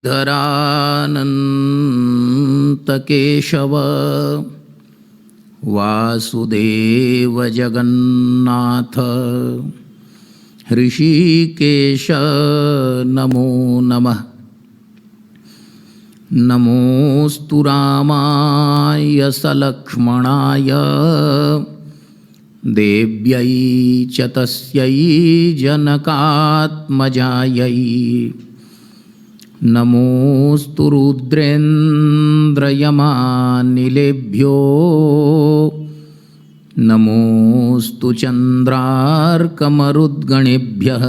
धरानन्तकेशव वासुदेव जगन्नाथ ऋषिकेश नमो नमः। नमोस्तु रामाय सलक्ष्मणाय देव्यै च तस्यै जनकात्मजायै। नमोस्तु रुद्रेन्द्रयमानिलेभ्यो नमोस्तु चन्द्रार्कमरुद्गणेभ्यः।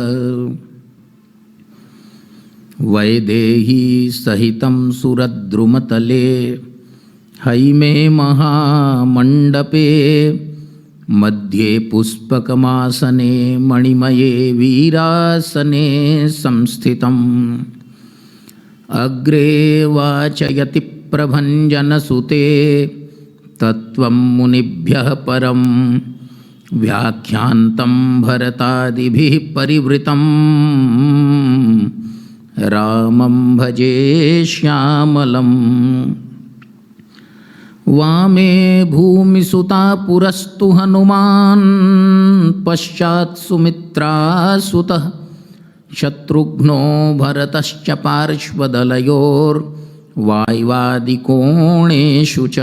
वैदेही सहितं सुरद्रुमतले हैमे महामण्डपे मध्ये पुष्पकमासने मणिमये वीरासने संस्थितम्। अग्रे वाचयति प्रभञ्जनसुते तत्त्वं मुनिभ्यः परं व्याख्यान्तं भरतादिभिः परिवृतं। रामं भजे श्यामलम्। वामे भूमिसुता पुरस्तु हनुमान् पश्चात् सुमित्रासुतः शत्रुघ्नो भरतश्च पार्श्वदलयोर्वाय्वादिकोणेषु च।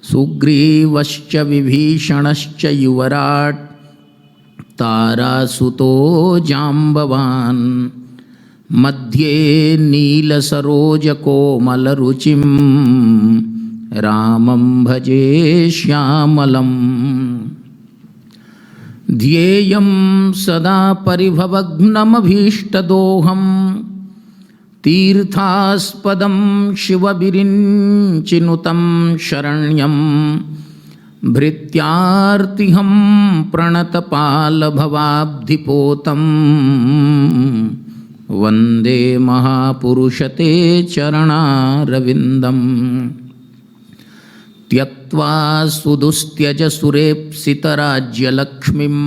सुग्रीवश्च विभीषणश्च युवराट् तारासुतो जाम्बवान्। मध्ये नीलसरोजकोमलरुचिं रामं भजे श्यामलम्। ध्येयं सदा परिभवग्नमभीष्टदोहं तीर्थास्पदं शिवविरिञ्चिनुतं शरण्यं। भृत्यार्तिहं प्रणतपालभवाब्धिपोतं वन्दे महापुरुषते चरणारविन्दम्। त्यक्त्वा सुदुस्त्यज सुरेप्सितराज्यलक्ष्मीं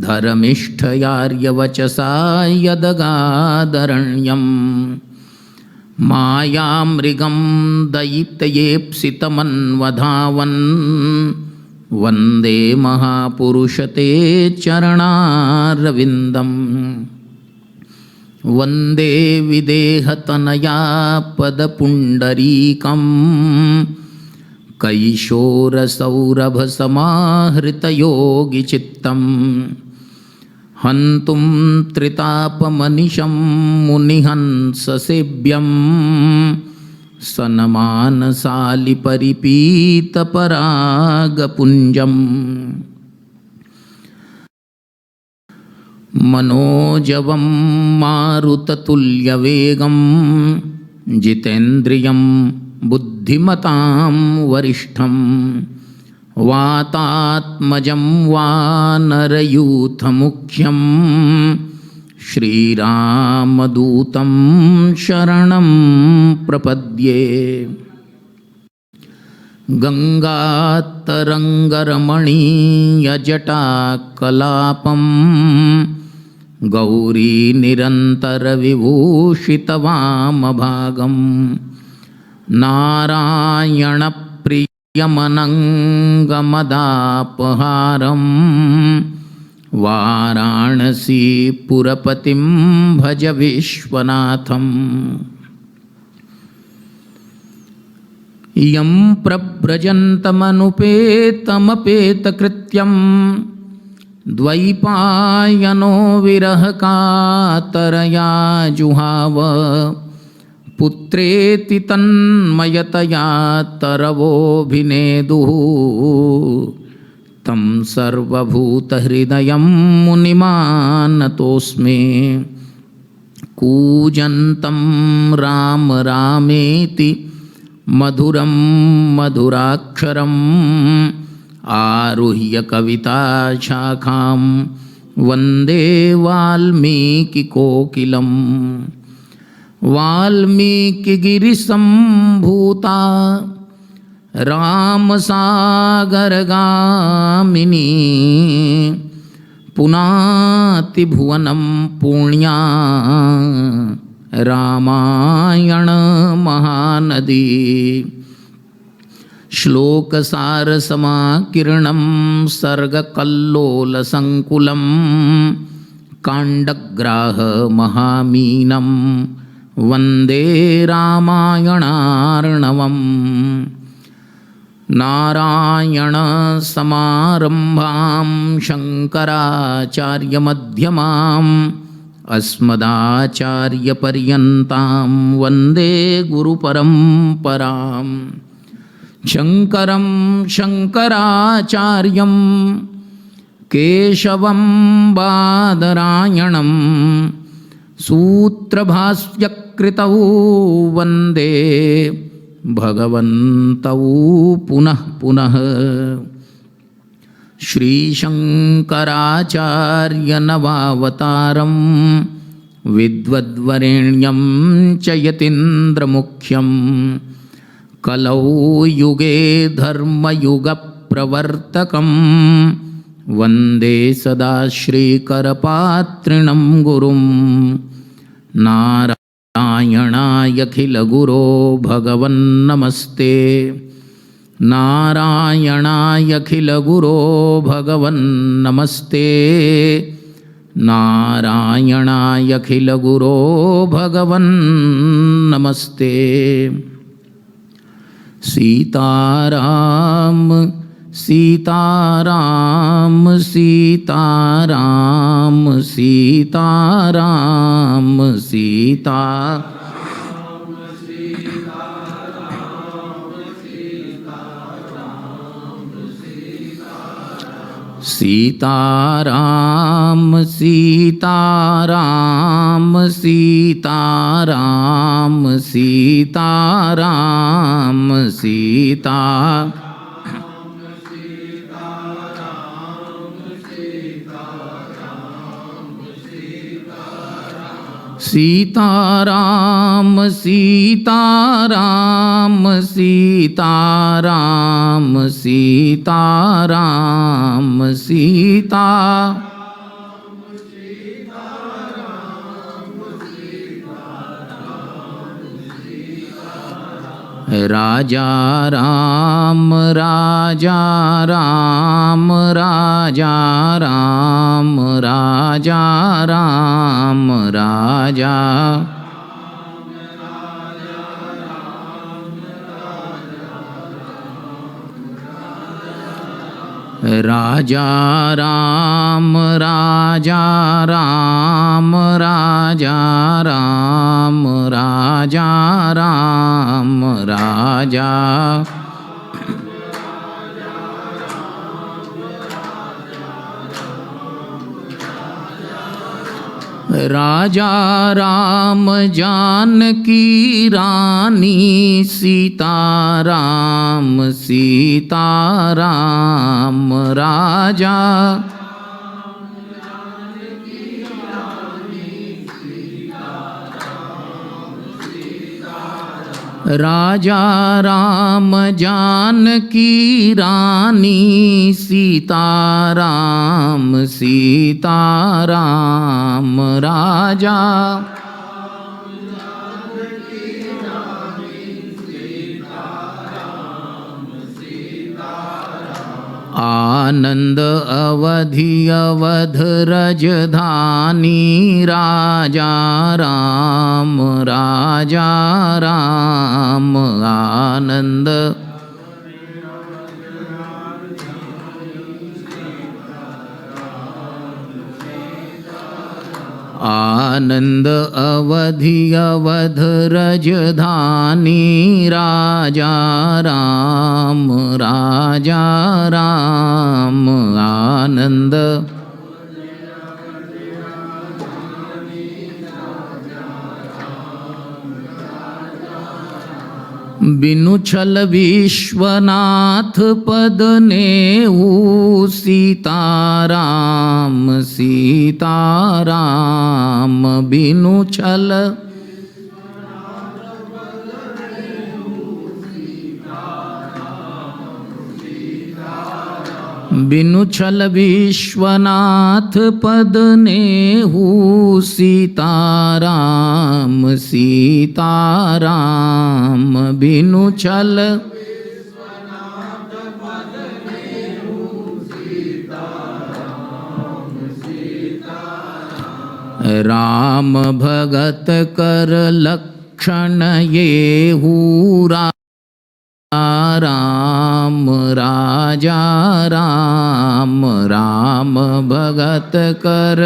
धर्मिष्ठयार्यवचसा यदगादरण्यं। मायामृगं दयितयेप्सितमन्वधावन् वन्दे महापुरुषते चरणारविन्दम्। वन्दे विदेहतनया पदपुण्डरीकं कैशोरसौरभसमाहृतयोगिचित्तं। हन्तुं त्रितापमनिशं मुनिहंससेव्यं सनमानसालिपरिपीतपरागपुञ्जम्। मनोजवं मारुततुल्यवेगं जितेन्द्रियं बुद्धिमतां वरिष्ठं। वातात्मजं वानरयूथमुख्यं श्रीरामदूतं शरणं प्रपद्ये। गङ्गातरङ्गरमणीयजटाकलापं गौरीनिरन्तरविभूषितवामभागं। नारायणप्रियमनङ्गमदापहारं वाराणसीपुरपतिं भज विश्वनाथम्। यं प्रव्रजन्तमनुपेतमपेतकृत्यं द्वैपायनो विरहकातरया जुहाव। पुत्रेति तन्मयतया तरवोऽभिनेदुः तं सर्वभूतहृदयं मुनिमानतोऽस्मि। कूजन्तं राम रामेति मधुरं मधुराक्षरम् आरुह्य कविताशाखां वन्दे वाल्मीकिकोकिलम्। वाल्मीकिगिरिसम्भूता रामसागरगामिनी पुनाति भुवनं पुण्या रामायण महानदी श्लोकसारसमाकीर्णं सर्गकल्लोलसङ्कुलं काण्डग्राहमहामीनं वन्दे रामायणार्णवम् नारायणसमारम्भां शङ्कराचार्यमध्यमाम् अस्मदाचार्यपर्यन्तां वन्दे गुरुपरम्पराम् शङ्करं शङ्कराचार्यं केशवं बादरायणं सूत्रभाष्यकृतौ वन्दे भगवन्तौ पुनः पुनः श्रीशङ्कराचार्यनवावतारं विद्वद्वरेण्यं च यतीन्द्रमुख्यं कलौ युगे धर्मयुगप्रवर्तकं वन्दे सदा श्रीकरपात्रिणं गुरुं नारायणायखिलगुरो भगवन्नमस्ते नारायणायखिलगुरो भगवन्नमस्ते नारायणायखिलगुरो भगवन्नमस्ते सीताराम सीताराम सीताराम सीताराम सीता सीताराम सीताराम सीताराम सीताराम सीता सीताराम सीताराम सीताराम सीताराम सीता राजा राम राजा राम राजा राम राजा राम राजा राजा राम राजा राम राजा राम राजा राम राजा राजा राम जानकी रानी सीताराम सीताराम राजा राजा राम जानकी रानी सीताराम सीताराम राजा आनंद अवधि अवध रजधानी राजा राम राजा राम आनंद आनंद अवधि अवध रजधानी राजा राम राजा राम आनंद बिनु छल विश्वनाथ पद नेऊ सीताराम सीताराम बिनु छल बिनु छल विश्वनाथ पद नेहु सीताराम सीताराम बिनु छल राम भगत कर लक्षण येहू राम राजा राम राम भगत कर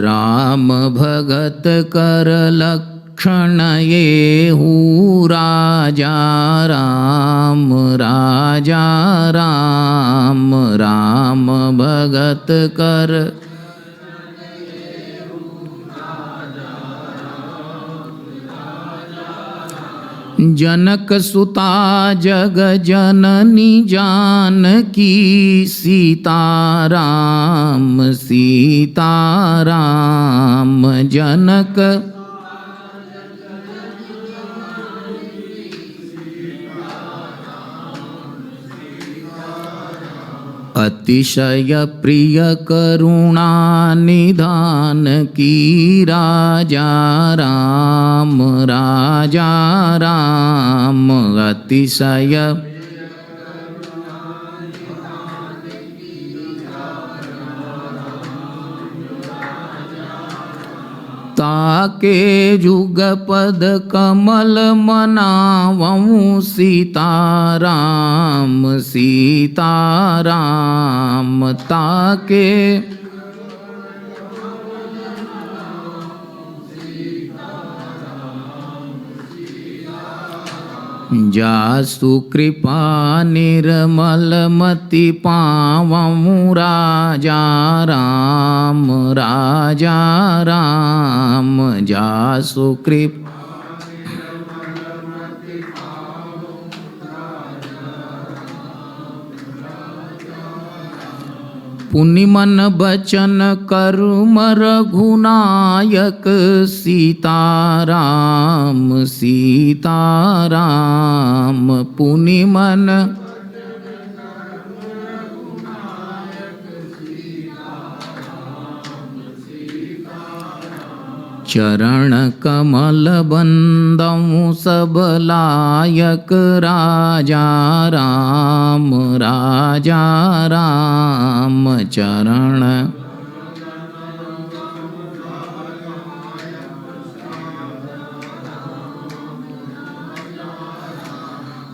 राम भगत कर लक्षण येहू राजा राम राजा राम राम भगत कर जनक सुता जग जननी जानकी सीताराम सीताराम जनक अतिशय प्रिय करुणा निधान की राजा राम राजा राम अतिशय ताके जुगपद कमल मनावऊं सीताराम सीताराम ताके जासु कृपा निर्मल मति पावऊं राजा राम राजा राम जासु कृपा पुनि मन बचन कर्म रघुनायक सीताराम सीताराम पुनि मन चरण कमल बंदऊं सब लायक राजा राम राजा राम चरण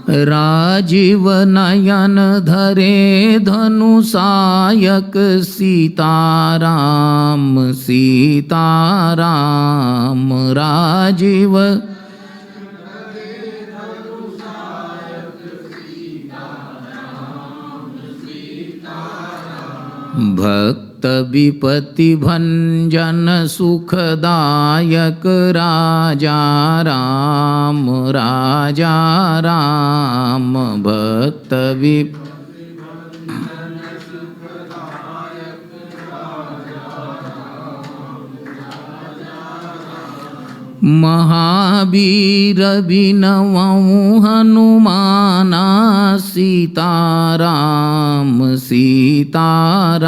राजीव नयन धरे धनुषायक सीताराम सीताराम राजीव भक्त विपति भंजन सुखदायक राजा राम राजा राम भक्त विपति महावीर बिनवऊं हनुमाना सीताराम सीताराम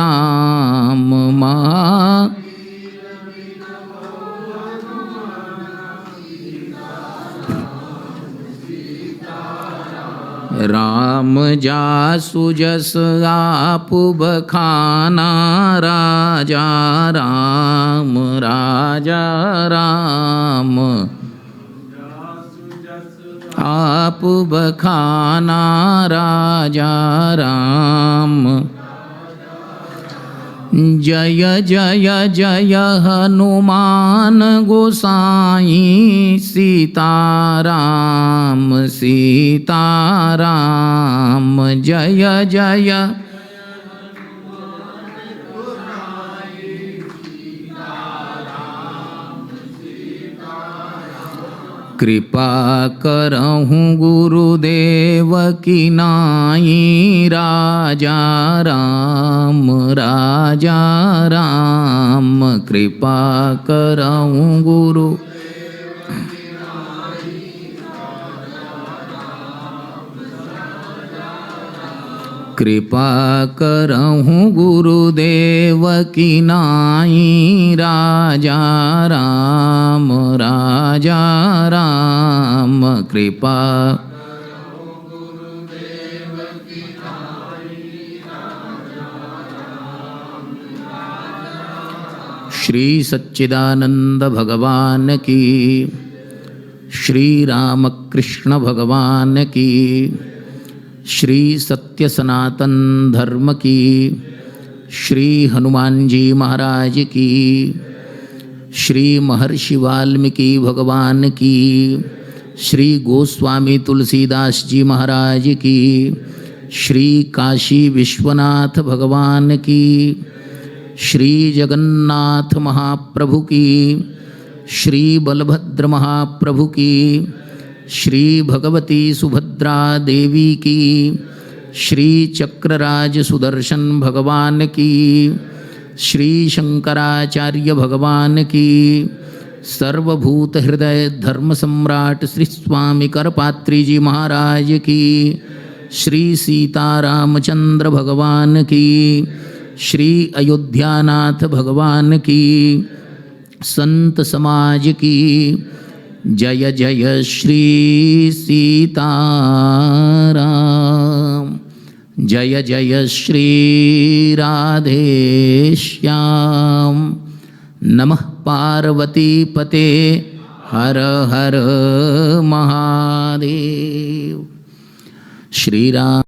राम जासु जस आप बखाना राजा राम राजा राम आप बखाना राजा राम जय जय जय हनुमान गोसाई सीताराम सीताराम जय जय कृपा करहूँ गुरुदेव की नाई राजा राम राजा राम कृपा करहूँ गुरु कृपा करहूँ गुरुदेव की नाई राजा राम कृपा श्री सच्चिदानंद भगवान की, श्री रामकृष्ण भगवान की, श्री सत्य सनातन धर्म की, श्री हनुमान जी महाराज की, श्री महर्षि वाल्मीकि भगवान की, श्री गोस्वामी तुलसीदास जी महाराज की, श्री काशी विश्वनाथ भगवान की, श्री जगन्नाथ महाप्रभु की, श्री बलभद्र महाप्रभु की, श्री भगवती सुभद्रा देवी की, श्री चक्रराज सुदर्शन भगवान की, श्री शंकराचार्य भगवान की, सर्वभूत हृदय धर्म सम्राट श्री स्वामी करपात्री जी महाराज की, श्री सीतारामचंद्र भगवान की, श्री अयोध्यानाथ भगवान की, संत समाज की, जय जय श्री सीताराम, जय जय श्री राधेश्याम। नमः पार्वती पते हर हर महादेव। श्री राम।